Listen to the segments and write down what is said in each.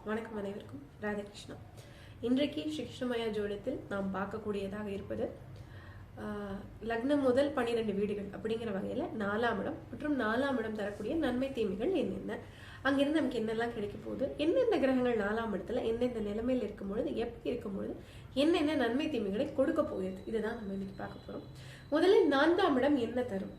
வணக்கம் அனைவருக்கும் ராதாகிருஷ்ணா. இன்றைக்கு ஸ்ரீ கிருஷ்ணமயா ஜோதிடத்தில் நாம் பார்க்கக்கூடியதாக இருப்பது லக்னம் முதல் 12 வீடுகள் அப்படிங்கிற வகையில 4ஆம் இடம் மற்றும் 4ஆம் இடம் தரக்கூடிய நன்மை தீமைகள் என்னென்ன, அங்கிருந்து நமக்கு என்னெல்லாம் கிடைக்க போகுது, எந்தெந்த கிரகங்கள் 4ஆம் இடத்துல எந்தெந்த நிலைமையில் இருக்கும் பொழுது எப்படி இருக்கும் பொழுது என்னென்ன நன்மை தீமைகளை கொடுக்க போகுது, இதுதான் நம்ம இன்னைக்கு பார்க்க போறோம். முதல்ல 4ஆம் இடம் என்ன தரும்?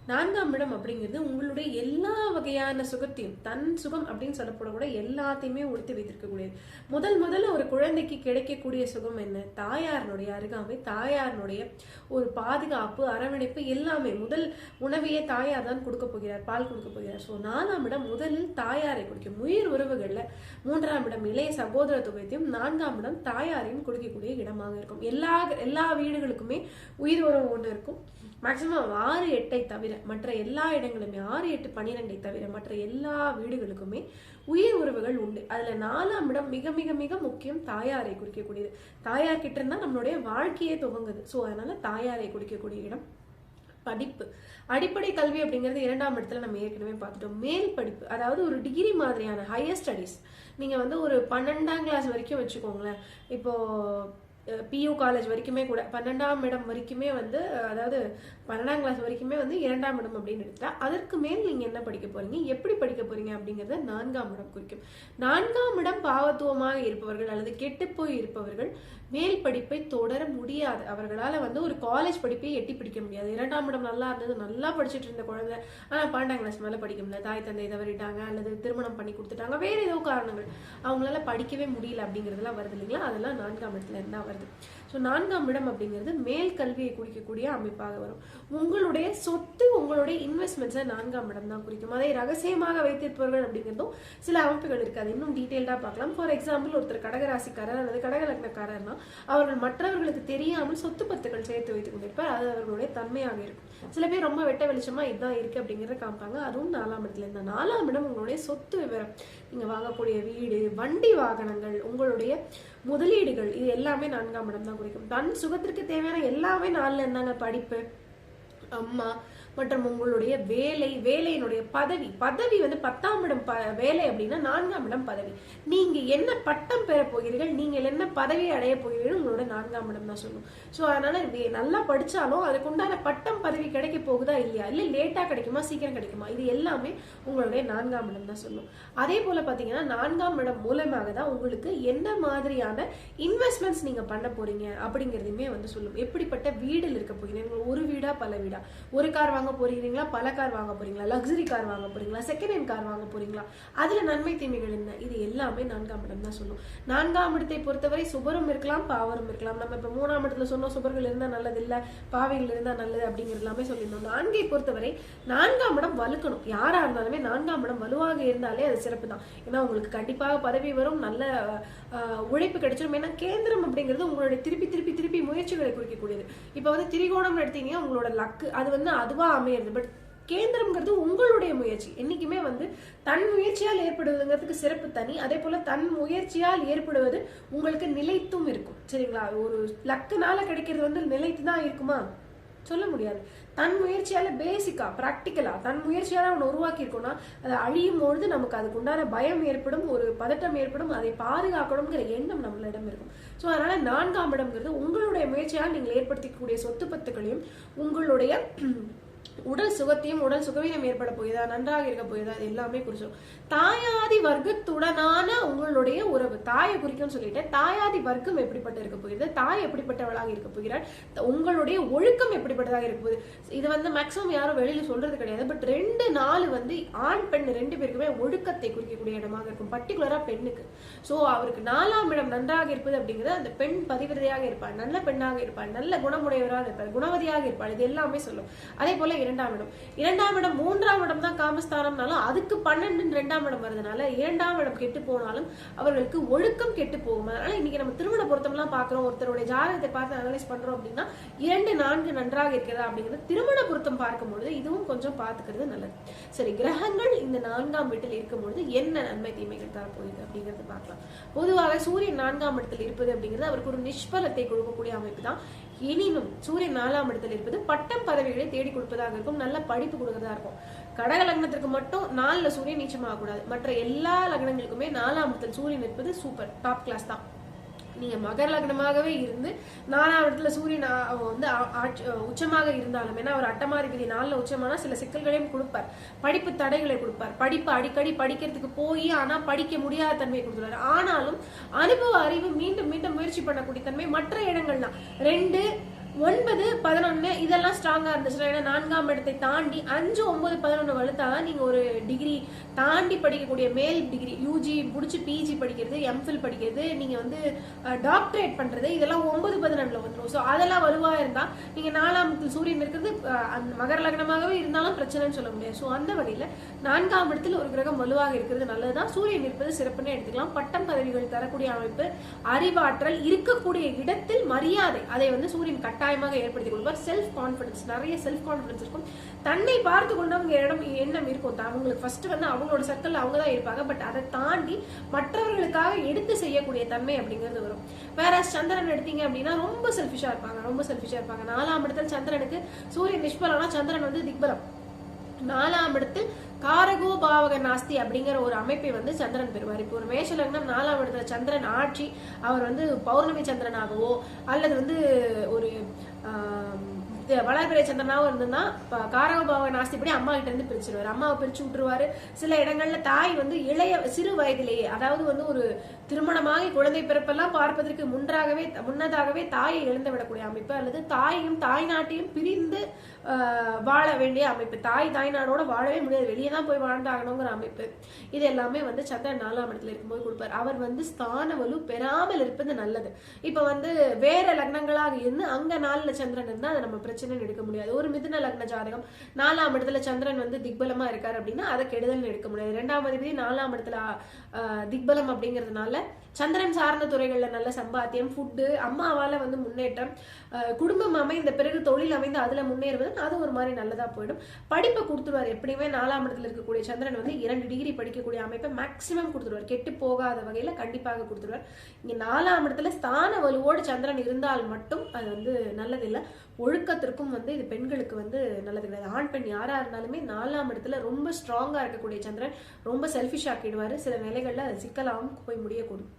4ஆம் இடம் அப்படிங்கிறது உங்களுடைய எல்லா வகையான சுகத்தையும், தன் சுகம் அப்படின்னு சொல்லப்படக்கூட எல்லாத்தையுமே உடுத்தி வைத்திருக்கக்கூடியது. முதல்ல ஒரு குழந்தைக்கு கிடைக்கக்கூடிய சுகம் என்ன? தாயாரனுடைய அருகாமை, தாயாரனுடைய ஒரு பாதுகாப்பு, அரவணைப்பு, எல்லாமே. முதல் உணவையே தாயார் தான் கொடுக்க போகிறார், பால் கொடுக்க போகிறார். ஸோ 4ஆம் இடம் முதலில் தாயாரை கொடுக்கும். உயிர் உறவுகள்ல 3ஆம் இடம் இளைய சகோதரத்துவத்தையும், 4ஆம் இடம் தாயாரையும் கொடுக்கக்கூடிய இடமாக இருக்கும். எல்லா வீடுகளுக்குமே உயிர் உறவு ஒன்று இருக்கும். மேக்சிமம் 6, 8 தவிர மற்ற எல்லா இடங்களுமே 6, 8, 12 தவிர மற்ற எல்லா வீடுகளுக்குமே உயிர் உறவுகள் உண்டு. அதுல 4ஆம் இடம் மிக மிக மிக முக்கியம். தாயாரை குறிக்கக்கூடியது. தாயார் கிட்ட இருந்தா நம்மளுடைய வாழ்க்கையே துவங்குது. ஸோ அதனால தாயாரை குறிக்கக்கூடிய இடம். படிப்பு, அடிப்படை கல்வி அப்படிங்கிறது 2ஆம் இடத்துல நம்ம ஏற்கனவே பார்த்துட்டோம். மேல் படிப்பு, அதாவது ஒரு டிகிரி மாதிரியான ஹையர் ஸ்டடீஸ். நீங்க ஒரு 12ஆம் கிளாஸ் வரைக்கும் வச்சுக்கோங்களேன். இப்போ பியூ காலேஜ் வரைக்குமே கூட 12ஆம் இடம் வரைக்குமே அதாவது 12ஆம் கிளாஸ் வரைக்குமே 2ஆம் இடம் அப்படின்னு எடுத்தா அதற்கு மேல் நீங்க என்ன படிக்க போறீங்க, எப்படி படிக்க போறீங்க அப்படிங்கறத 4ஆம் இடம் குறிக்கும். 4ஆம் இடம் பாவத்துவமாக இருப்பவர்கள் அல்லது கெட்டு போய் இருப்பவர்கள் மேல் படிப்பை தொடர முடியாது. அவர்களால ஒரு காலேஜ் படிப்பை எட்டி பிடிக்க முடியாது. 2ஆம் இடம் நல்லா இருந்தது, நல்லா படிச்சுட்டு இருந்த குழந்தை ஆனா 12ஆம் கிளாஸ் மேல படிக்க முடியல, தாய் தந்தை தவறிட்டாங்க அல்லது திருமணம் பண்ணி கொடுத்துட்டாங்க, வேற ஏதோ காரணங்கள் அவங்களால படிக்கவே முடியல அப்படிங்கறதெல்லாம் வருது இல்லைங்களா? அதெல்லாம் 4ஆம் இடத்துல இருந்தா வருது. ஸோ 4ஆம் இடம் அப்படிங்கிறது மேல் கல்வியை குறிக்கக்கூடிய அமைப்பாக வரும். உங்களுடைய சொத்து, உங்களுடைய இன்வெஸ்ட்மெண்ட்ஸை 4ஆம் இடம் தான் குறிக்கும். அதை ரகசியமாக வைத்திருப்பவர்கள் அப்படிங்கிறதும் சில அமைப்புகள் இருக்காது. இன்னும் டீட்டெயில்டா பார்க்கலாம். ஃபார் எக்ஸாம்பிள், ஒருத்தர் கடகராசிக்காரர் அல்லது கடக லக்னக்காரர்னா அவர்கள் மற்றவர்களுக்கு தெரியாமல் சொத்து பத்துக்கள் சேர்த்து வைத்துக் கொண்டிருப்பார். அது அவர்களுடைய தன்மையாக இருக்கும். சில பேர் ரொம்ப வெட்ட வெளிச்சமா இதுதான் இருக்கு அப்படிங்கிறத காமிப்பாங்க. அதுவும் 4ஆம் இடத்துல இருந்தா. 4ஆம் இடம் உங்களுடைய சொத்து விவரம், நீங்க வாங்கக்கூடிய வீடு, வண்டி வாகனங்கள், உங்களுடைய முதலீடுகள், இது எல்லாமே 4ஆம் இடம் தான் குறிக்கும். தன் சுகத்திற்கு தேவையான எல்லாமே 4ல இருந்தாங்க. படிப்பு, அம்மா மற்றும் உங்களுடைய வேலையினுடைய பதவி 10ஆம் இடம் வேலை அப்படின்னா 4ஆம் இடம் பதவி. நீங்க என்ன பட்டம் பெற போகிறீர்கள், நீங்கள் என்ன பதவியை அடைய போகிறீர்கள், உங்களோட 4ஆம் இடம் தான் சொல்லும். ஸோ அதனால நல்லா படிச்சாலும் அதுக்கு உண்டான பட்டம் பதவி கிடைக்க போகுதா இல்லையா, இல்ல லேட்டா கிடைக்குமா சீக்கிரம் கிடைக்குமா, இது எல்லாமே உங்களுடைய 4ஆம் இடம் தான் சொல்லும். அதே போல பாத்தீங்கன்னா 4ஆம் இடம் மூலமாக தான் உங்களுக்கு என்ன மாதிரியான இன்வெஸ்ட்மெண்ட்ஸ் நீங்க பண்ண போறீங்க அப்படிங்கிறதையுமே சொல்லும். எப்படிப்பட்ட வீடுல இருக்க போகிறீங்க, ஒரு வீடா பல வீடா, ஒரு கார் வாங்க போறீங்களா, பல கார் வாங்க போறீங்களா, லக்ஸரி கார் வாங்க போறீங்களா, செகண்ட் ஹேண்ட் கார் வாங்க போறீங்களா, அதுல நன்மை தீமைகள் என்ன, இது எல்லாமே 4ஆம் இடம் தான் சொல்லும். 4ஆம் இடத்தை பொறுத்தவரை சுபரும் இருக்கலாம், பாவரும் இருக்கலாம். நம்ம இப்ப 3ஆம் இடத்துல சொன்னோம் சுபர்கள் இருந்தா நல்லது இல்ல, பாவைகள் இருந்தா நல்லது அப்படிங்கிறது எல்லாமே சொல்லியிருந்தோம். 4ஐ பொறுத்தவரை 4ஆம் இடம் வலுக்கணும். யாரா இருந்தாலுமே 4ஆம் இடம் வலுவாக இருந்தாலே அது சிறப்பு தான். ஏன்னா உங்களுக்கு கண்டிப்பாக பதவி வரும், நல்ல உழைப்பு கிடைச்சிடும். ஏன்னா கேந்திரம் அப்படிங்கிறது உங்களுடைய திருப்பி முயற்சிகளை குறிக்கக்கூடியது. இப்ப திரிகோணம் எடுத்தீங்கன்னா உங்களோட லக்கு அது அதுவா அமையிறது. பட் கேந்திரம்ங்கிறது உங்களுடைய முயற்சி. என்னைக்குமே தன் முயற்சியால் ஏற்படுவதுங்கிறதுக்கு சிறப்பு தனி. அதே போல தன் முயற்சியால் ஏற்படுவது உங்களுக்கு நிலைத்தும் இருக்கும். சரிங்களா? ஒரு லக்குனால கிடைக்கிறது நிலைத்து தான் இருக்குமா, சொல்ல முடியாது. தன் முயற்சியால பேசிக்கா பிராக்டிக்கலா தன் முயற்சியால அவனை உருவாக்கி இருக்கோம்னா அதை அழியும் பொழுது நமக்கு அதுக்கு உண்டான பயம் ஏற்படும், ஒரு பதட்டம் ஏற்படும். அதை பாதுகாக்கணுங்கிற எண்ணம் நம்மளிடம் இருக்கும். ஸோ அதனால 4ஆம் இடம்ங்கிறது உங்களுடைய முயற்சியால் நீங்கள் ஏற்படுத்திக்கூடிய சொத்து பத்துக்களையும் உங்களுடைய உடல் சுகத்தையும் உடல் சுகவீனம் ஏற்பட போகுதா, நன்றாக இருக்க போகுதா, இது எல்லாமே குறிச்சோம். தாயாதி வர்க்கத்துடனான உங்களுடைய உறவு, தாயை குறிக்கும் சொல்லிட்டேன். தாயாதி வர்க்கம் எப்படிப்பட்ட இருக்க போகிறது, தாய் எப்படிப்பட்டவளாக இருக்க போகிறார், உங்களுடைய ஒழுக்கம் எப்படிப்பட்டதாக இருக்க போகுது. இது மேக்சிமம் யாரும் வெளியில சொல்றது கிடையாது. பட் 2, 4 ஆண் பெண் 2 பேருக்குமே ஒழுக்கத்தை குறிக்கக்கூடிய இடமாக இருக்கும், பர்டிகுலரா பெண்ணுக்கு. ஸோ அவருக்கு 4ஆம் இடம் நன்றாக இருப்பது அப்படிங்கிறது அந்த பெண் பதிவிரதையாக இருப்பாள், நல்ல பெண்ணாக இருப்பாள், நல்ல குணமுடையவராக இருப்பாள், குணவதியாக இருப்பாள், இது எல்லாமே சொல்லும். அதே போல 2ஆம் இடம் 3ஆம் இடம் தான் காமஸ்தானம்னாலும் அதுக்கு 12 2ஆம் இடம் வருதுனால 2ஆம் இடம் கெட்டு போனாலும் அவர்களுக்கு ஒழுக்கம் கெட்டு போகும். அதனால இன்னைக்கு நம்ம திருமண பொருத்தம் எல்லாம் பாக்குறோம், ஒருத்தருடைய ஜாதகத்தை பார்த்து அனலைஸ் பண்றோம் அப்படின்னா 2, 4 நன்றாக இருக்கிறதா அப்படிங்கிறது திருமண பொருத்தம் பார்க்கும்பொழுது இதுவும் கொஞ்சம் பார்த்துக்கிறது நல்லது. சரி, கிரகங்கள் இந்த 4ஆம் வீட்டில் இருக்கும் பொழுது என்ன நன்மை தீமைகள் தரப்போகுது அப்படிங்கிறது பார்க்கலாம். பொதுவாக சூரியன் 4ஆம் இடத்தில் இருப்பது அப்படிங்கிறது அவருக்கு ஒரு நிஷ்பலத்தை கொடுக்கக்கூடிய அமைப்பு தான். எனினும் சூரியன் 4ஆம் இடத்தில் இருப்பது பட்டம் பதவிகளை தேடி கொடுப்பதாக இருக்கும், நல்ல படிப்பு கொடுக்கறதா இருக்கும். கடக லக்னத்திற்கு மட்டும் 4ல சூரியன் நீச்சமாக கூடாது. மற்ற எல்லா லக்னங்களுக்குமே 4ஆம் இடத்தில் சூரியன் இருப்பது சூப்பர் டாப் கிளாஸ் தான். நீங்க மகர லக்னமாகவே இருந்து 4ஆம் இடத்துல சூரியன் வந்து உச்சமாக இருந்தாலும், ஏன்னா அவர் அட்டமாதிபதி 4ல உச்சமானா சில சிக்கல்களையும் கொடுப்பார், படிப்பு தடைகளை கொடுப்பார், படிப்பு அடிக்கடி படிக்கிறதுக்கு போய் ஆனா படிக்க முடியாத தன்மையை கொடுத்துருவாரு. ஆனாலும் அனுபவ அறிவு மீண்டும் மீண்டும் முயற்சி பண்ணக்கூடிய தன்மை மற்ற இடங்கள்லாம் 2, 9, 11 இதெல்லாம் ஸ்ட்ராங்கா இருந்துச்சுன்னா, ஏன்னா 4ஆம் இடத்தை தாண்டி 5, 9, 11 வலுத்தாதான் நீங்க ஒரு டிகிரி தாண்டி படிக்கக்கூடிய மேல் டிகிரி யூஜி முடிச்சு பிஜி படிக்கிறது, எம்ஃபில் படிக்கிறது, நீங்க வந்து டாக்டரேட் பண்றது, இதெல்லாம் 9, 11ல வந்துடும். ஸோ அதெல்லாம் வலுவா இருந்தா நீங்க 4ஆம் இடத்தில் சூரியன் இருக்கிறது மகர லக்னமாகவே இருந்தாலும் பிரச்சனைன்னு சொல்ல முடியாது. ஸோ அந்த வகையில 4ஆம் இடத்தில் ஒரு கிரகம் வலுவாக இருக்கிறது நல்லதுதான். சூரியன் இருப்பது சிறப்புன்னு எடுத்துக்கலாம். பட்டம் பதவிகள் தரக்கூடிய அமைப்பு, அறிவாற்றல், இருக்கக்கூடிய இடத்தில் மரியாதை, அதை வந்து சூரியன் கட்டாயமாக ஏற்படுத்தி கொடுப்பார். செல்ஃப் கான்பிடன்ஸ், நிறைய செல்ஃப் கான்பிடன்ஸ் இருக்கும். தன்னை பார்த்து கொண்டவங்க எண்ணம் இருக்கும். அவங்களுக்கு ஃபர்ஸ்ட் வந்து அவங்களோட சர்க்கிள் அவங்க தான் இருப்பாங்க. பட் அதை தாண்டி மற்றவர்களுக்காக எடுத்து செய்யக்கூடிய தன்மை அப்படிங்கிறது வரும். வேற சந்திரன் எடுத்தீங்க அப்படின்னா ரொம்ப செல்ஃபிஷா இருப்பாங்க, ரொம்ப செல்ஃபிஷா இருப்பாங்க. 4ஆம் இடத்தில் சந்திரனுக்கு சூரியன் நிஷ்பலம்னா சந்திரன் வந்து திக்பலம். 4ஆம் இடத்தில் காரகோ பாவக நாஸ்தி அப்படிங்கிற ஒரு அமைப்பை வந்து சந்திரன் பெறுவார். இப்போ ஒரு மேஷ லக்னம் 4ஆம் இடத்துல சந்திரன் ஆட்சி, அவர் வந்து பௌர்ணமி சந்திரனாகவோ அல்லது வந்து ஒரு வளர்பிறை சந்திரனாவும் இருந்ததுன்னா காரகபாவ நாஸ்திப்படி அம்மா கிட்ட இருந்து பிரிச்சிருவாரு, அம்மாவை பிரிச்சு விட்டுருவாரு. சில இடங்கள்ல தாய் வந்து சிறு வயதிலேயே, அதாவது வந்து ஒரு திருமணமாகி குழந்தை பிறப்பெல்லாம் பார்ப்பதற்கு முன்னதாகவே தாயை இழந்து விடக்கூடிய அமைப்பு, அல்லது தாயையும் தாய் நாட்டையும் பிரிந்து வாழ வேண்டிய அமைப்பு. தாய் நாடோட வாழவே முடியாது, வெளியே தான் போய் வாழ்ந்தாகணுங்கிற அமைப்பு. இது எல்லாமே வந்து சந்திரன் 4ஆம் இடத்துல இருக்கும்போது கொடுப்பார். அவர் வந்து ஸ்தான வலு பெறாமல் இருப்பது நல்லது. இப்ப வந்து வேற லக்னங்களாக இருந்து அங்க 4ல சந்திரன் இருந்தா அதை நம்ம பிரச்சனை எடுக்க முடியாது. ஒரு மிதுன லக்ன ஜாதகம் 4ஆம் இடத்துல சந்திரன் வந்து திக்பலமா இருக்காரு அப்படின்னா அதை கெடுதல் எடுக்க முடியாது. 2ஆம் அதிபதி 4ஆம் இடத்துல திக்பலம் அப்படிங்கிறதுனால சந்திரன் சார்ந்த துறைகள்ல நல்ல சம்பாத்தியம், ஃபுட்டு, அம்மாவால வந்து முன்னேற்றம், குடும்பம் அமைந்த பிறகு தொழில் அமைந்து அதுல முன்னேறுவது, அது ஒரு மாதிரி நல்லதா போயிடும். படிப்பை கொடுத்துருவார். எப்படியுமே 4ஆம் இடத்துல இருக்கக்கூடிய சந்திரன் வந்து 2 டிகிரி படிக்கக்கூடிய அமைப்பை மேக்சிமம் கொடுத்துருவார். கெட்டு போகாத வகையில கண்டிப்பாக கொடுத்துருவார். இங்க 4ஆம் இடத்துல ஸ்தான வலுவோடு சந்திரன் இருந்தால் மட்டும் அது வந்து நல்லதில்லை. ஒழுக்கத்திற்கும் வந்து இது பெண்களுக்கு வந்து நல்லது கிடையாது. ஆண் பெண் யாரா இருந்தாலுமே 4ஆம் இடத்துல ரொம்ப ஸ்ட்ராங்கா இருக்கக்கூடிய சந்திரன் ரொம்ப செல்ஃபிஷ் ஆக்கிடுவாரு. சில நிலைகள்ல அது சிக்கலாகவும் போய் முடியக்கூடும்.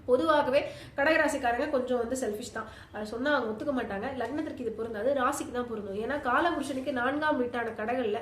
பொதுவாகவே கடகராசிக்காரங்க கொஞ்சம் வந்து செல்ஃபிஷ் தான். அது சொன்னா அவங்க ஒத்துக்க மாட்டாங்க. லக்னத்திற்கு இது பொருந்தாது, ராசிக்கு தான் பொருந்தும். ஏன்னா காலபுருஷனுக்கு 4ஆம் வீட்டான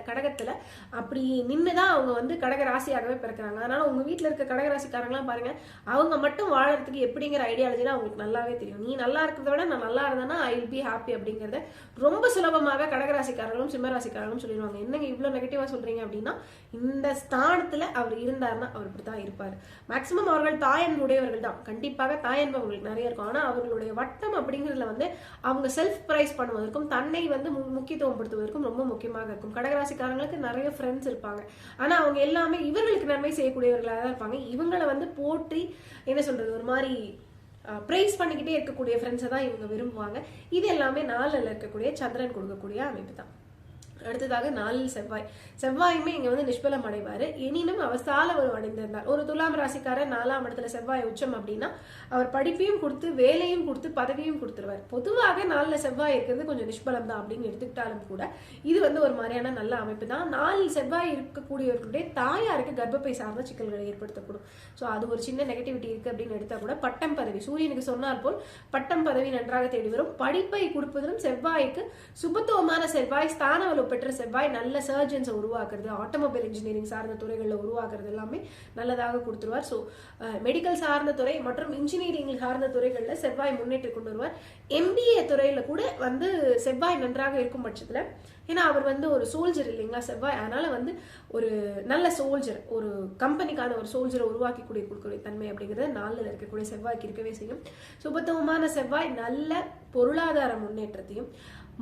கடகத்துல அப்படி நின்றுதான் அவங்க வந்து கடக ராசியாகவே பிறக்கிறாங்க. அதனால உங்க வீட்டுல இருக்க கடகராசிக்காரங்களாம் பாருங்க, அவங்க மட்டும் வாழறதுக்கு எப்படிங்கிற ஐடியாலஜினா அவங்களுக்கு நல்லாவே தெரியும். நீ நல்லா இருக்கிறத விட நான் நல்லா இருந்தேன்னா ஐ வில் பி ஹாப்பி அப்படிங்கறத ரொம்ப சுலபமாக கடகராசிக்காரங்களும் சிம்மராசிக்காரங்களும் சொல்லிடுவாங்க. என்னங்க இவ்வளவு நெகட்டிவா சொல்றீங்க அப்படின்னா, இந்த ஸ்தானத்துல அவர் இருந்தாருன்னா அவர் இப்படித்தான் இருப்பாரு. மேக்சிமம் அவர்கள் தாயன் உடையவர்கள் தான். கண்டிப்பாக தாயன்பு அவங்களுக்கு நிறைய இருக்கும். ஆனா அவர்களுடைய வட்டம் அப்படிங்கிறதுல வந்து அவங்க செல்ஃப் பிரைஸ் பண்ணுவதற்கும் தன்னை வந்து முக்கியத்துவம் படுத்துவதற்கும் ரொம்ப முக்கியமாக இருக்கும். கடகராசிக்காரங்களுக்கு நிறைய ஃப்ரெண்ட்ஸ் இருப்பாங்க. ஆனா அவங்க எல்லாமே இவர்களுக்கு நன்மை செய்யக்கூடியவர்களாக தான் இருப்பாங்க. இவங்களை வந்து போற்றி என்ன சொல்றது, ஒரு மாதிரி பிரைஸ் பண்ணிக்கிட்டே இருக்கக்கூடிய ஃப்ரெண்ட்ஸை தான் இவங்க விரும்புவாங்க. இது எல்லாமே 4ல் இருக்கக்கூடிய சந்திரன் கொடுக்கக்கூடிய அமைப்பு தான். அடுத்ததாக 4ல் செவ்வாயுமே இங்க வந்து நிஷ்பலம் அடைவாரு. எனினும் அவர் சால அடைந்திருந்தார். ஒரு துலாம் ராசிக்காரர் 4ஆம் இடத்துல செவ்வாய் உச்சம் அப்படின்னா அவர் படிப்பையும் கொடுத்து வேலையும் கொடுத்து பதவியும் கொடுத்துருவார். பொதுவாக 4ல் செவ்வாய் இருக்கிறது கொஞ்சம் நிஷ்பலம் தான் அப்படின்னு எடுத்துக்கிட்டாலும் கூட இது வந்து ஒரு மாதிரியான நல்ல அமைப்பு தான். 4ல் செவ்வாய் இருக்கக்கூடியவர்களுடைய தாயாருக்கு கர்ப்பப்பை சார்ந்த சிக்கல்களை ஏற்படுத்தக்கூடும். ஸோ அது ஒரு சின்ன நெகட்டிவிட்டி இருக்கு அப்படின்னு எடுத்தா கூட பட்டம் பதவி சூரியனுக்கு சொன்னார் போல் பட்டம் பதவி நன்றாக தேடி வரும். படிப்பை கொடுப்பதிலும் செவ்வாய்க்கு சுபத்துவமான செவ்வாய், ஸ்தான பெற்ற செவ்வாய் நல்ல சர்ஜன்ஸை உருவாக்குறது, ஆட்டோமொபைல் இன்ஜினியரிங் சார்ந்த துறைகளில் உருவாக்குறது எல்லாமே நல்லதாக கொடுத்துருவார். ஸோ மெடிக்கல் சார்ந்த துறை மற்றும் இன்ஜினியரிங் சார்ந்த துறைகளில் செவ்வாய் முன்னேற்றி கொண்டு வருவார். MBA துறையில கூட வந்து செவ்வாய் நன்றாக இருக்கும் பட்சத்தில், ஏன்னா அவர் வந்து ஒரு சோல்ஜர் இல்லைங்களா செவ்வாய், அதனால வந்து ஒரு நல்ல சோல்ஜர், ஒரு கம்பெனிக்கான ஒரு சோல்ஜரை உருவாக்கி கொடுக்கக்கூடிய தன்மை அப்படிங்கிறது 4ல் இருக்கக்கூடிய செவ்வாய்க்கு இருக்கவே செய்யும். சுபத்துவமான செவ்வாய் நல்ல பொருளாதார முன்னேற்றத்தையும்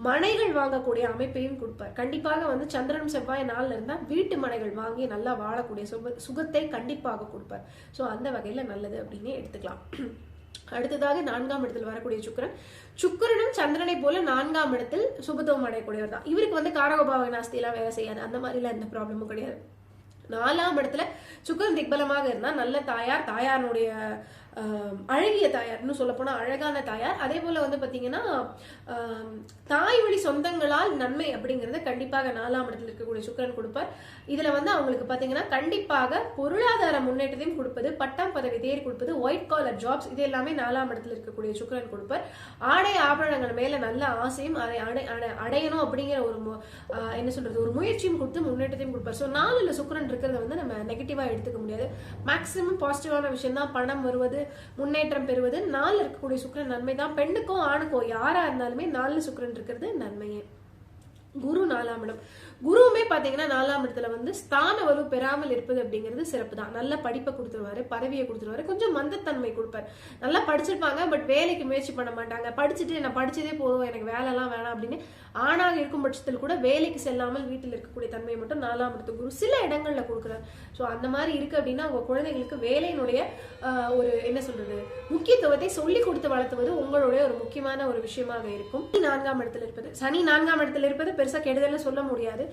மனைகள் வாங்கக்கூடிய அமைப்பையும் கொடுப்பார். கண்டிப்பாக வந்து சந்திரனும் செவ்வாய் 4ல் இருந்தா வீட்டு மனைகள் வாங்கி நல்லா வாழக்கூடிய சுகத்தை கண்டிப்பாக கொடுப்பார். ஸோ அந்த வகையில நல்லது அப்படின்னு எடுத்துக்கலாம். அடுத்ததாக 4ஆம் இடத்தில் வரக்கூடிய சுக்கிரனும் சந்திரனை போல 4ஆம் இடத்தில் சுபத்துவம் அடையக்கூடியவர் தான். இவருக்கு வந்து காரகபாவ நாஸ்தி எல்லாம் வேலை செய்யாது, அந்த மாதிரிலாம் எந்த ப்ராப்ளமும் கிடையாது. 4ஆம் இடத்துல சுக்கிரன் திக்பலமாக இருந்தா நல்ல தாயாருடைய அழகிய தாயார், இன்னும் சொல்ல போனா அழகான தாயார். அதே போல வந்து பாத்தீங்கன்னா தாய் வழி சொந்தங்களால் நன்மை அப்படிங்கறத கண்டிப்பாக 4ஆம் இடத்துல இருக்கக்கூடிய சுக்கிரன் கொடுப்பார். இதுல வந்து அவங்களுக்கு பாத்தீங்கன்னா கண்டிப்பாக பொருளாதார முன்னேற்றத்தையும் கொடுப்பது, பட்டம் பதவி தேடி கொடுப்பது, ஒயிட் காலர் ஜாப்ஸ், இது எல்லாமே 4ஆம் இடத்துல இருக்கக்கூடிய சுக்கிரன் கொடுப்பார். ஆடை ஆபரணங்கள் மேல நல்ல ஆசையும் அதை அடையணும் அப்படிங்கிற ஒரு என்ன சொல்றது ஒரு முயற்சியும் கொடுத்து முன்னேற்றத்தையும் கொடுப்பார். ஸோ 4ல சுக்கிரன் இருக்கிறத வந்து நம்ம நெகட்டிவா எடுத்துக்க முடியாது. மேக்சிமம் பாசிட்டிவான விஷயம் தான் பணம் வருவது, முன்னேற்றம் பெறுவது. 4ல இருக்கக்கூடிய சுக்கிரன் நன்மை தான். பெண்ணுக்கோ ஆணுக்கோ யாரா இருந்தாலுமே 4ல சுக்கிரன் இருக்கிறது நன்மையே. குரு 4ஆம் இடம். குருவுமே பாத்தீங்கன்னா 4ஆம் இடத்துல வந்து ஸ்தான வலு பெறாமல் இருப்பது அப்படிங்கிறது சிறப்பு தான். நல்ல படிப்பை கொடுத்துருவாரு, பதவியை கொடுத்துருவாரு, கொஞ்சம் மந்தத்தன்மை கொடுப்பாரு. நல்லா படிச்சிருப்பாங்க, பட் வேலைக்கு முயற்சி பண்ண மாட்டாங்க. படிச்சுட்டு நான் படிச்சதே போதும், எனக்கு வேலை எல்லாம் வேணாம் அப்படின்னு ஆணாக இருக்கும் பட்சத்தில் கூட வேலைக்கு செல்லாமல் வீட்டில் இருக்கக்கூடிய தன்மையை மட்டும் 4ஆம் இடத்து குரு சில இடங்கள்ல கொடுக்குறாரு. ஸோ அந்த மாதிரி இருக்கு அப்படின்னா உங்க குழந்தைகளுக்கு வேலையினுடைய ஒரு என்ன சொல்றது முக்கியத்துவத்தை சொல்லி கொடுத்து வளர்த்துவது உங்களுடைய ஒரு முக்கியமான ஒரு விஷயமாக இருக்கும். 4ஆம் இடத்துல இருப்பது, சனி 4ஆம் இடத்துல இருப்பது பெருசா கெடுதல்னு சொல்ல முடியாது.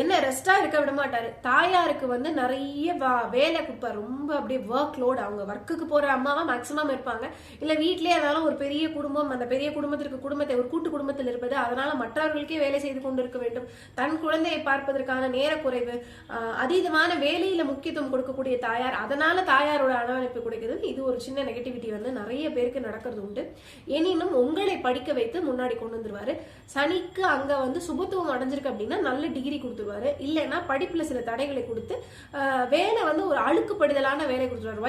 என்ன ரெஸ்டா இருக்க விட மாட்டாரு. தாயாருக்கு வந்து நிறைய வேலை கொடுப்பாரு, ரொம்ப அப்படியே ஒர்க் லோட். அவங்க ஒர்க்குக்கு போற அம்மாவா மேக்சிமம் இருப்பாங்க, இல்ல வீட்லயே இருந்தாலும் ஒரு பெரிய குடும்பம், அந்த பெரிய குடும்பத்தை ஒரு கூட்டு குடும்பத்தில் இருப்பது, அதனால மற்றவர்களுக்கே வேலை செய்து கொண்டிருக்க வேண்டும். தன் குழந்தையை பார்ப்பதற்கான நேர குறைவு, அதீதமான வேலையில முக்கியத்துவம் கொடுக்கக்கூடிய தாயார், அதனால தாயாரோட அனுபவிப்பு கொடுக்கிறது. இது ஒரு சின்ன நெகட்டிவிட்டி வந்து நிறைய பேருக்கு நடக்கிறது உண்டு. எனினும் உங்களை படிக்க வைத்து முன்னாடி கொண்டு வந்துருவாரு. சனிக்கு அங்க வந்து சுபத்துவம் அடைஞ்சிருக்கு அப்படின்னா நல்ல டிகிரி கொடுத்துருவாரு. இல்லைன்னா படிப்புல சில தடைகளை கொடுத்து வேலை வந்து ஒரு அழுக்குப்படுதலான வேலை கொடுத்துருவாரு.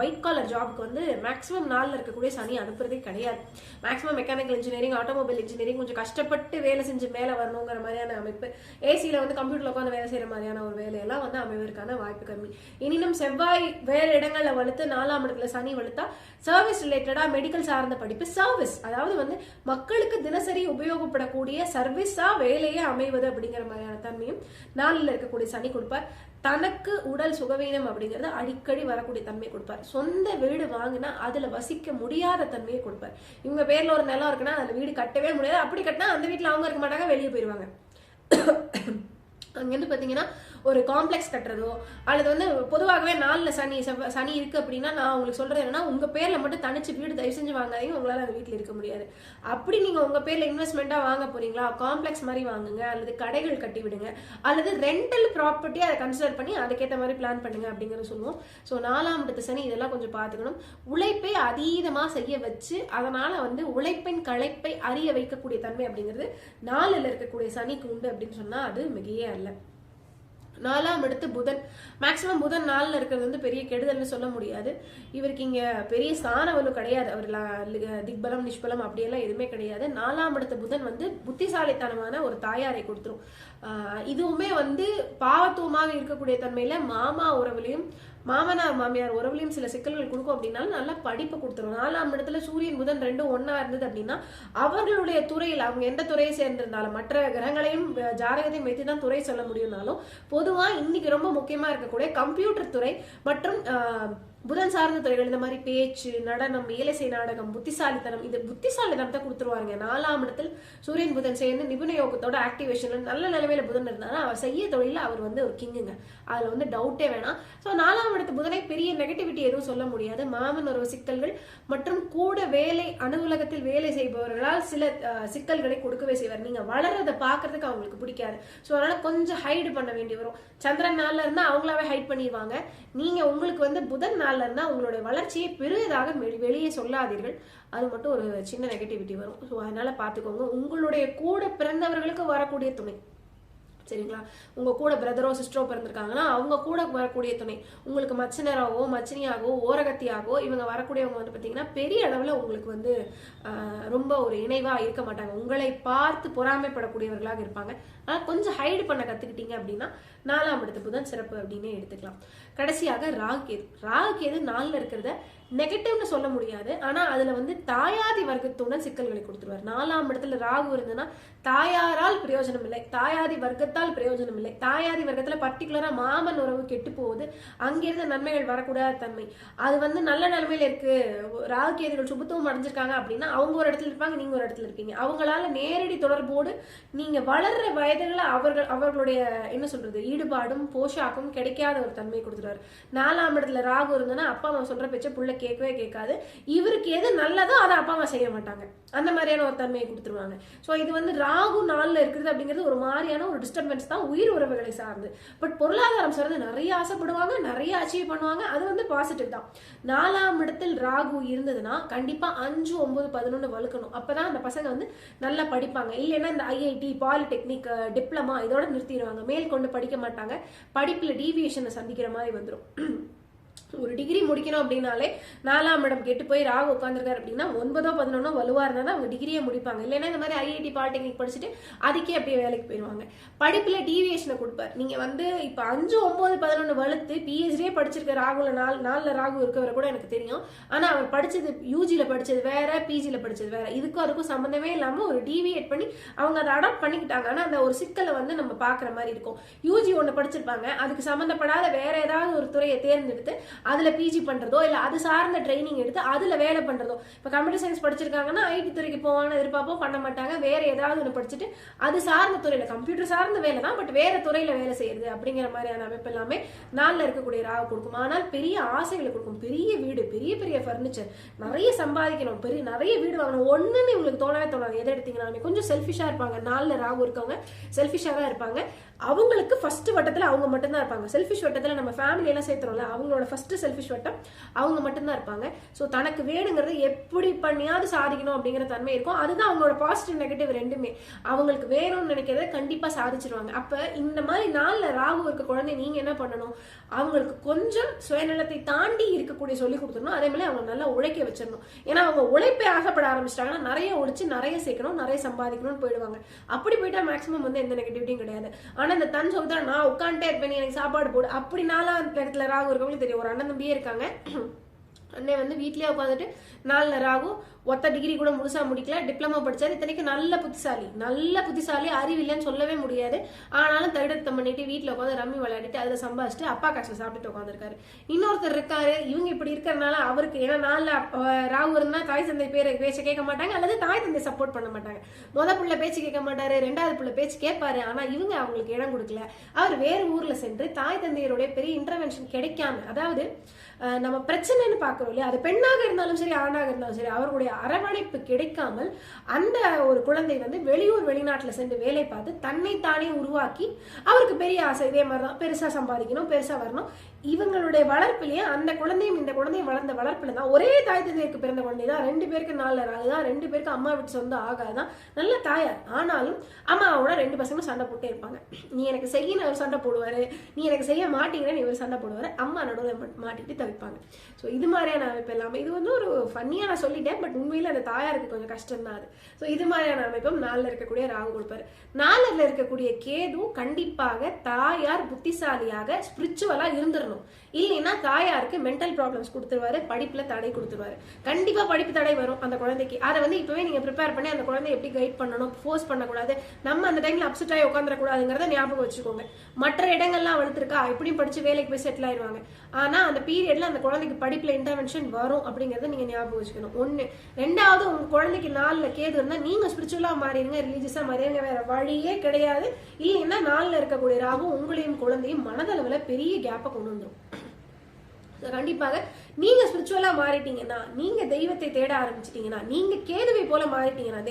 ஒயிட் காலர் ஜாப்க்கு வந்து மேக்ஸிமம் 4ல இருக்கக்கூடிய சனி அனுப்புறதே கிடையாது. Maximum mechanical engineering, automobile engineering கொஞ்சம் கஷ்டப்பட்டு வேலை செஞ்சு மேல வரணுங்கிற மாதிரியான அமைப்பு, ஏசியில வந்து கம்ப்யூட்டர்ல உட்காந்து வேலை செய்யற மாதிரியான ஒரு வேலையெல்லாம் வந்து அமைவதற்கான வாய்ப்பு கம்மி. எனினும் செவ்வாய் வேற இடங்கள்ல வலுத்து 4ஆம் இடத்துல சனி வலுத்தா சர்வீஸ் ரிலேட்டடா மெடிக்கல் சார்ந்த படிப்பு, சர்வீஸ் அதாவது வந்து மக்களுக்கு தினசரி உபயோகப்படக்கூடிய சர்வீஸா வேலையே அமைவது அப்படிங்கிற மாதிரியான தன்மையும் 4ல இருக்கக்கூடிய சனி கொடுப்பார். தனக்கு உடல் சுகவீனம் அப்படிங்கறது அடிக்கடி வரக்கூடிய தன்மையை கொடுப்பார். சொந்த வீடு வாங்கினா அதுல வசிக்க முடியாத தன்மையை கொடுப்பார். இவங்க பேர்ல ஒரு நிலம் இருக்குன்னா அதுல வீடு கட்டவே முடியாது. அப்படி கட்டினா அந்த வீட்டுல அவங்க இருக்க மாட்டாங்க, வெளியே போயிருவாங்க. அங்கிருந்து பாத்தீங்கன்னா ஒரு காம்ப்ளெக்ஸ் கட்டுறதோ அல்லது வந்து பொதுவாகவே 4ல சனி இருக்கு அப்படின்னா நான் உங்களுக்கு சொல்றது என்னன்னா உங்க பேர்ல மட்டும் தனிச்சு வீடு தயவு செஞ்சு வாங்காதீங்க. உங்களால அந்த வீட்டுல இருக்க முடியாது. அப்படி நீங்க உங்க பேர்ல இன்வெஸ்ட்மெண்டா வாங்க போறீங்களா, காம்ப்ளெக்ஸ் மாதிரி வாங்குங்க, அல்லது கடைகள் கட்டி விடுங்க, அல்லது ரெண்டல் ப்ராப்பர்ட்டி அதை கன்சிடர் பண்ணி அதுக்கேற்ற மாதிரி பிளான் பண்ணுங்க அப்படிங்கறது சொல்லுவோம். ஸோ 4ஆம் இடத்து சனி இதெல்லாம் கொஞ்சம் பார்த்துக்கணும். உழைப்பை அதீதமா செய்ய வச்சு அதனால வந்து உழைப்பின் களைப்பை அறிய வைக்கக்கூடிய தன்மை அப்படிங்கிறது 4ல இருக்கக்கூடிய சனிக்கு உண்டு அப்படின்னு சொன்னா அது மிகையே அல்ல. 4ஆம் இடத்து புதன், மேக்சிமம் புதன் 4ல இருக்கிறது வந்து பெரிய கெடுதல்னு சொல்ல முடியாது. இவருக்கு இங்க பெரிய ஸ்தான வலு கிடையாது. அவர் திக்பலம் நிஷ்பலம் அப்படியெல்லாம் எதுவுமே கிடையாது. 4ஆம் இடத்து புதன் வந்து புத்திசாலித்தனமான ஒரு தாயாரை கொடுத்துரும். இதுவுமே வந்து பாவத்துவமாக இருக்கக்கூடிய தன்மையில மாமா உறவுலையும் மாமனார் மாமியார் உறவுலையும் சில சிக்கல்கள் கொடுக்கும். அப்படின்னாலும் நல்லா படிப்பு கொடுத்துரும். 4ஆம் இடத்துல சூரியன் புதன் ரெண்டும் ஒன்னா இருந்தது அப்படின்னா அவர்களுடைய துறையில் அவங்க எந்த துறையை சேர்ந்திருந்தாலும் மற்ற கிரகங்களையும் ஜாதகத்தையும் வைத்துதான் துறை சொல்ல முடியும்னாலும் பொதுவா இன்னைக்கு ரொம்ப முக்கியமா இருக்கக்கூடிய கம்ப்யூட்டர் துறை மற்றும் புதன் சார்ந்த துறைகள், இந்த மாதிரி பேச்சு, நடனம், இயலிசை நாடகம், புத்திசாலித்தனம், இது புத்திசாலித்தனத்தை கொடுத்துருவாருங்க. 4ஆம் இடத்தில் சூரியன் புதன் சேர்ந்து நிபுண யோகத்தோட ஆக்டிவேஷன் நல்ல நிலைமையில புதன் இருந்தாலும் அவர் செய்ய தொழில அவர் வந்து ஒரு கிங்குங்க. அதுல வந்து டவுட்டே வேணாம். ஸோ 4ஆம் இடத்து புதனை பெரிய நெகட்டிவிட்டி எதுவும் சொல்ல முடியாது. மாமன் உறவு சிக்கல்கள் மற்றும் கூட வேலை அலுவலகத்தில் வேலை செய்பவர்களால் சில சிக்கல்களை கொடுக்கவே செய்வார். நீங்க வளர்றதை பாக்குறதுக்கு அவங்களுக்கு பிடிக்காது. ஸோ அதனால கொஞ்சம் ஹைடு பண்ண வேண்டி வரும். சந்திரன் 4ல இருந்தா அவங்களாவே ஹைட் பண்ணிடுவாங்க. நீங்க உங்களுக்கு வந்து புதன் 4ல இருந்தா உங்களுடைய வளர்ச்சியை பெரிதாக வெளியே சொல்லாதீர்கள். அது மட்டும் ஒரு சின்ன நெகட்டிவிட்டி வரும். ஸோ அதனால பாத்துக்கோங்க. உங்களுடைய கூட பிறந்தவர்களுக்கு வரக்கூடிய துணை, சரிங்களா, உங்க கூட பிரதரோ சிஸ்டரோ பிறந்திருக்காங்கன்னா அவங்க கூட வரக்கூடிய துணை உங்களுக்கு மச்சனராகவோ மச்சினியாகவோ ஓரகத்தியாகவோ இவங்க வரக்கூடியவங்க வந்து பாத்தீங்கன்னா பெரிய அளவுல உங்களுக்கு வந்து ரொம்ப ஒரு இணைவா இருக்க மாட்டாங்க. உங்களை பார்த்து பொறாமைப்படக்கூடியவர்களாக இருப்பாங்க. ஆனா கொஞ்சம் ஹைடு பண்ண கத்துக்கிட்டீங்க அப்படின்னா 4ஆம் இடத்து புதன் சிறப்பு அப்படின்னு எடுத்துக்கலாம். கடைசியாக ராகுகேது. ராகுகேது 4ல இருக்கிறத நெகட்டிவ்னு சொல்ல முடியாது. ஆனா அதுல வந்து தாயாதி வர்க்கத்துடன் சிக்கல்களை கொடுத்துருவார். 4ஆம் இடத்துல ராகு இருந்ததுன்னா தாயாரால் பிரயோஜனம் இல்லை, தாயாதி வர்க்கத்தால் பிரயோஜனம் இல்லை. தாயாதி வர்க்கத்துல பர்டிகுலரா மாமன் உறவு கெட்டு போகுது, அங்கிருந்த நன்மைகள் வரக்கூடாத தன்மை அது வந்து நல்ல நிலைமையில இருக்கு. ராகுகேதுகள் சுபத்துவம் அடைஞ்சிருக்காங்க அப்படின்னா அவங்க ஒரு இடத்துல இருப்பாங்க, நீங்க ஒரு இடத்துல இருப்பீங்க. அவங்களால நேரடி தொடர்போடு நீங்க வளர்ற வயதுகளை அவர்களுடைய என்ன சொல்றது ஈடுபாடும் போஷாக்கும் கிடைக்காத ஒரு தன்மை கொடுத்துருவாரு. 4ஆம் இடத்துல ராகு இருந்ததுன்னா அப்பா அம்மா சொல்ற பேச்ச புள்ள கேட்கவே கேட்காது. இவருக்கு எது நல்லதோ அதை அப்பா அம்மா செய்ய மாட்டாங்க. அந்த மாதிரியான ஒரு தன்மையை கொடுத்துருவாங்க. ஸோ இது வந்து ராகு 4ல் இருக்குது அப்படிங்கிறது ஒரு மாதிரியான ஒரு டிஸ்டர்பன்ஸ் தான் உயிர் உறவுகளை சார்ந்து. பட் பொருளாதாரம் சார்ந்து நிறைய ஆசைப்படுவாங்க, நிறைய அச்சீவ் பண்ணுவாங்க. அது வந்து பாசிட்டிவ் தான். 4ஆம் இடத்தில் ராகு இருந்ததுன்னா கண்டிப்பா 5, 9, 11 வலுக்கணும். அப்பதான் அந்த பசங்க வந்து நல்லா படிப்பாங்க. இல்லைன்னா இந்த ஐஐடி, பாலிடெக்னிக், டிப்ளமா இதோட நிறுத்திடுவாங்க. மேல் கொண்டு படிக்க மாட்டாங்க. படிப்புல டீவியேஷனை சந்திக்கிற மாதிரி வந்துடும். ஒரு டிகிரி முடிக்கணும் அப்படின்னாலே 4ஆம் இடம் கெட்டு போய் ராகு உட்காந்துருக்காரு அப்படின்னா 9, 11 வலுவா இருந்தா தான் அவங்க டிகிரியை முடிப்பாங்க. இல்லைன்னா இந்த மாதிரி ஐஐடி பாலிடெக்னிக் படிச்சுட்டு அதுக்கே அப்படியே வேலைக்கு போயிடுவாங்க. படிப்புல டீவியேஷனை கொடுப்பார். நீங்க வந்து இப்ப 5, 9, 11 வலுத்து பிஹெச்டியே படிச்சிருக்க ராகுல 4ல் ராகு இருக்கவரை கூட எனக்கு தெரியும். ஆனா அவர் படிச்சது யூஜில படிச்சது வேற, பிஜில படிச்சது வேற. இதுக்கும் அதுக்கும் சம்பந்தமே இல்லாம ஒரு டீவியேட் பண்ணி அவங்க அதை அடாப்ட் பண்ணிக்கிட்டாங்க. ஆனா அந்த ஒரு சிக்கலை வந்து நம்ம பாக்குற மாதிரி இருக்கும். யூஜி ஒண்ணு படிச்சிருப்பாங்க, அதுக்கு சம்பந்தப்படாத வேற ஏதாவது ஒரு துறையை தேர்ந்தெடுத்து அதுல பிஜி பண்றதோ இல்ல அது சார்ந்த ட்ரைனிங் எடுத்து அதுல வேலை பண்றதோ. இப்ப கம்ப்யூட்டர் சயின்ஸ் படிச்சிருக்காங்கன்னா ஐடி துறைக்கு போவான்னு எதிர்பார்ப்போம், பண்ண மாட்டாங்க. வேற ஏதாவது ஒன்று படிச்சுட்டு அது சார்ந்த துறையில, கம்ப்யூட்டர் சார்ந்த வேலை தான் பட் வேற துறையில வேலை செய்யறது அப்படிங்கிற மாதிரியான அமைப்பு எல்லாமே 4ல் இருக்கக்கூடிய ராகு கொடுக்கும். ஆனால் பெரிய ஆசைகளை கொடுக்கும். பெரிய வீடு, பெரிய பெரிய பர்னிச்சர், நிறைய சம்பாதிக்கணும், நிறைய வீடு வாங்கணும் ஒண்ணுன்னு உங்களுக்கு தோணவே தோணாது. எதை எடுத்தீங்கன்னா கொஞ்சம் செல்ஃபிஷா இருப்பாங்க. 4ல் ராகு இருக்கவங்க செல்ஃபிஷா தான் இருப்பாங்க. அவங்களுக்கு ஃபர்ஸ்ட் வட்டத்துல அவங்க மட்டும்தான் இருப்பாங்க. செல்ஃபிஷ் வட்டத்துல நம்ம ஃபேமிலி எல்லாம் சேர்த்துறோம்ல, அவங்களோட ஃபர்ஸ்ட் செல்ஃபிஷ் வட்டம் அவங்க மட்டும்தான் இருப்பாங்க. ஸோ தனக்கு வேணுங்கிறது எப்படி பண்ணியாவது சாதிக்கணும் அப்படிங்கிற தன்மை இருக்கும். அதுதான் அவங்களோட பாசிட்டிவ் நெகட்டிவ் ரெண்டுமே. அவங்களுக்கு வேணும்னு நினைக்கிறத கண்டிப்பா சாதிச்சிருவாங்க. அப்ப இந்த மாதிரி 4ல் ராகு இருக்க குழந்தை நீங்க என்ன பண்ணணும், அவங்களுக்கு கொஞ்சம் சுயநலத்தை தாண்டி இருக்கக்கூடிய சொல்லி கொடுத்துடணும். அதே மாதிரி அவங்க நல்லா உழைக்க வச்சிடணும். ஏன்னா அவங்க உழைப்பை ஆசைப்பட ஆரம்பிச்சிட்டாங்கன்னா நிறைய உழைச்சு நிறைய சேர்க்கணும், நிறைய சம்பாதிக்கணும்னு போயிடுவாங்க. அப்படி போயிட்டா மேக்ஸிமம் வந்து எந்த நெகட்டிவிட்டியும் கிடையாது. ஆனா இந்த தன் சொகுதான் நான் உட்காந்துட்டே இருப்பேன், எனக்கு சாப்பாடு போடு அப்படி 4ஆம் இடத்துல ராகு இருக்கவங்களுக்கு தெரியும். ஒரு அண்ணன் தம்பியே இருக்காங்க. அண்ணே வந்து வீட்லயே உட்காந்துட்டு 4ல் ராகு, ஒத்த டிகிரி கூட முழுசா முடிக்கல, டிப்ளமோ படிச்சாரு. இத்தனைக்கு நல்ல புத்திசாலி, அறிவில்லைன்னு சொல்லவே முடியாது. ஆனாலும் தரிடத்தம் பண்ணிட்டு வீட்டுல உட்காந்து ரம்மி விளையாடிட்டு அதுல சம்பாதிச்சுட்டு அப்பா காசுல சாப்பிட்டுட்டு உட்காந்துருக்காரு. இன்னொருத்தர் இருக்காரு, இவங்க இப்படி இருக்கிறதுனால அவருக்கு ஏன்னா 4ல் ராகு இருந்தா தாய் தந்தை பேச்ச கேட்க மாட்டாங்க, அல்லது தாய் தந்தை சப்போர்ட் பண்ண மாட்டாங்க. புள்ள பேச்சு கேட்க மாட்டாரு, 2வது புள்ள பேச்சு கேட்பாரு. ஆனா இவங்க அவங்களுக்கு இடம் கொடுக்கல. அவர் வேறு ஊர்ல சென்று தாய் தந்தையருடைய பெரிய இன்டர்வென்ஷன் கிடைக்காம, அதாவது நம்ம பிரச்சனைன்னு பாக்குறோம் இல்லையா, அது பெண்ணாக இருந்தாலும் சரி ஆணாக இருந்தாலும் சரி, அவர்களுடைய அரவணைப்பு கிடைக்காமல் அந்த ஒரு குழந்தை வந்து வெளிநாட்டுல சென்று வேலை பார்த்து தன்னை தானே உருவாக்கி அவருக்கு பெரிய ஆசை இதே மாதிரிதான் பெருசா சம்பாதிக்கணும், பெருசா வரணும். இவங்களுடைய வளர்ப்பிலேயே அந்த குழந்தையும் இந்த குழந்தையும் வளர்ந்த வளர்ப்புல தான் ஒரே தாய் தந்தைக்கு பிறந்த குழந்தை தான். 2 பேருக்கு 4ல் ராகு தான். 2 பேருக்கு அம்மா வீட்டு சொந்தம் ஆகாதான். நல்ல தாயார். ஆனாலும் அம்மாவோட 2 பசங்களும் சண்டை போட்டே இருப்பாங்க. நீ எனக்கு செய்யணும் அவர் சண்டை போடுவாரு, நீ எனக்கு செய்ய மாட்டீங்கன்னு இவர் சண்டை போடுவாரு. அம்மா நடுவில் மாட்டிட்டு தவிப்பாங்க. ஸோ இது மாதிரியான அமைப்பு எல்லாமே இது வந்து ஒரு ஃபன்னியா நான் சொல்லிட்டேன். பட் உண்மையில அந்த தாயாருக்கு கொஞ்சம் கஷ்டம் தான் அது. ஸோ இது மாதிரியான அமைப்பும் 4ல் இருக்கக்கூடிய ராகு கொடுப்பாரு. 4ல் இருக்கக்கூடிய கேது கண்டிப்பாக தாயார் புத்திசாலியாக ஸ்பிரிச்சுவலா இருந்துடணும். இல்லைன்னா தாயாருக்கு மென்டல் ப்ராப்ளம்ஸ் கொடுத்துருவாரு, படிப்புல தடை கொடுத்துருவாரு. கண்டிப்பா படிப்பு தடை வரும் அந்த குழந்தைக்கு. அதை வந்து இப்பவே நீங்க ப்ரிப்பேர் பண்ணி அந்த குழந்தை எப்படி கைட் பண்ணணும், ஃபோர்ஸ் பண்ணக்கூடாது, நம்ம அந்த டைம்ல அப்செட் ஆகி உட்காந்துடக்கூடாதுங்கிறத ஞாபகம் வச்சுக்கோங்க. மற்ற இடங்கள்லாம் வளர்த்துருக்கா எப்படியும் படிச்சு வேலைக்கு போய் செட்டில் ஆயிடுவாங்க. ஆனா அந்த பீரியட்ல அந்த குழந்தைக்கு படிப்புல இன்டர்வென்ஷன் வரும் அப்படிங்கறத நீங்க ஞாபகம் வச்சுக்கணும். 1. 2வது உங்க குழந்தைக்கு 4ல் கேது இருந்தா நீங்க ஸ்பிரிச்சுவலா மாறிடுங்க, ரிலீஜியஸா மாறிடுங்க, வேற வழியே கிடையாது. இல்லைன்னா 4ல் இருக்கக்கூடிய ராகு உங்களையும் குழந்தையும் மனதளவுல பெரிய கேப்பை கொண்டு வந்துடும். கண்டிப்பாக நீங்க ஸ்பிரிச்சுவலா மாறிட்டீங்கன்னா, நீங்க தெய்வத்தை தேட ஆரம்பிச்சிட்டீங்கன்னா, நீங்க கேதுவை போல மாறிட்டீங்கன்னா,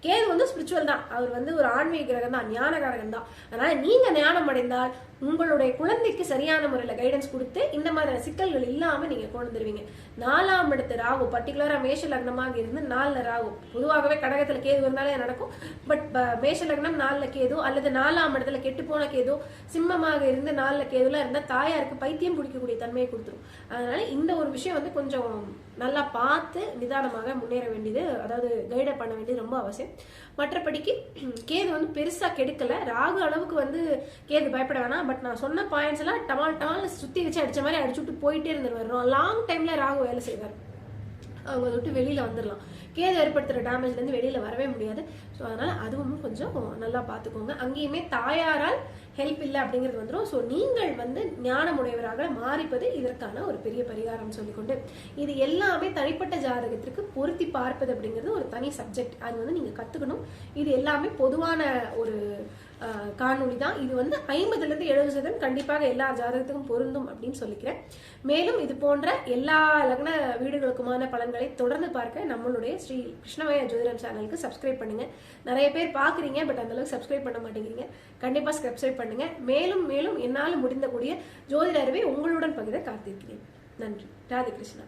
கேது வந்து ஸ்பிரிச்சுவல் தான், அவர் வந்து ஒரு ஆன்மீக கிரகம் தான், ஞானகாரகம் தான். அதனால நீங்க ஞானம் அடைந்தால் உங்களுடைய குழந்தைக்கு சரியான முறையில கைடன்ஸ் கொடுத்து இந்த மாதிரியான சிக்கல்கள் இல்லாம நீங்க கொண்டு வந்துருவீங்க. 4ஆம் இடத்து ராகு பர்டிகுலரா மேஷ லக்னமாக இருந்து 4ல் ராகு, பொதுவாகவே கடகத்துல கேது இருந்தாலே நடக்கும். பட் மேஷ லக்னம் 4ல் கேது அல்லது 4ஆம் இடத்துல கெட்டு போன கேது சிம்மமாக இருந்து 4ல் கேதுல இருந்தா தாயாருக்கு பைத்தியம் பிடிக்கக்கூடிய தன்மையை கொடுத்துரும். அதனால இந்த ஒரு விஷயம் வந்து கொஞ்சம் நல்லா பார்த்து நிதானமாக முன்னேற வேண்டியது, அதாவது கைடப் பண்ண வேண்டியது ரொம்ப அவசியம். மற்றபடிக்கு கேது வந்து பெருசா கெடுக்கல. ராகு அளவுக்கு வந்து கேது பயப்பட வேணாம். பட் நான் சொன்ன பாயிண்ட்ஸ் எல்லாம் டமால் சுத்தி வச்சு அடிச்ச மாதிரி அடிச்சு விட்டு போயிட்டே இருந்துருவாரு. லாங் டைம்ல ராகு வேலை செய்வார். அவங்க விட்டு வெளியில வந்துடலாம். கேது ஏற்படுத்துற டேமேஜ்ல இருந்து வெளியில வரவே முடியாது. ஸோ அதனால அதுவும் கொஞ்சம் நல்லா பார்த்துக்கோங்க. அங்கேயுமே தாயாரால் ஹெல்ப் இல்லை அப்படிங்கிறது வந்துடும். ஸோ நீங்கள் வந்து ஞானமுடையவராக மாறிப்பது இதற்கான ஒரு பெரிய பரிகாரம் சொல்லிக்கொண்டு, இது எல்லாமே தனிப்பட்ட ஜாதகத்திற்கு பொருத்தி பார்ப்பது அப்படிங்கிறது ஒரு தனி சப்ஜெக்ட். அது வந்து நீங்க கத்துக்கணும். இது எல்லாமே பொதுவான ஒரு காணொளி தான். இது வந்து 50-70% கண்டிப்பாக எல்லா ஜாதகத்துக்கும் பொருந்தும் அப்படின்னு சொல்லிக்கிறேன். மேலும் இது போன்ற எல்லா லக்ன வீடுகளுக்குமான பலன்களை தொடர்ந்து பார்க்க நம்மளுடைய ஸ்ரீ கிருஷ்ணமயா ஜோதிடம் சேனலுக்கு சப்ஸ்கிரைப் பண்ணுங்க. நிறைய பேர் பாக்குறீங்க, பட் அந்த அளவுக்கு சப்ஸ்கிரைப் பண்ண மாட்டேங்கிறீங்க. கண்டிப்பா சப்ஸ்கிரைப் பண்ணுங்க. மேலும் மேலும் என்னால் முடிந்த கூடிய ஜோதிட அறிவை உங்களுடன் பகிர காத்திருக்கிறேன். நன்றி. ராதே கிருஷ்ணா.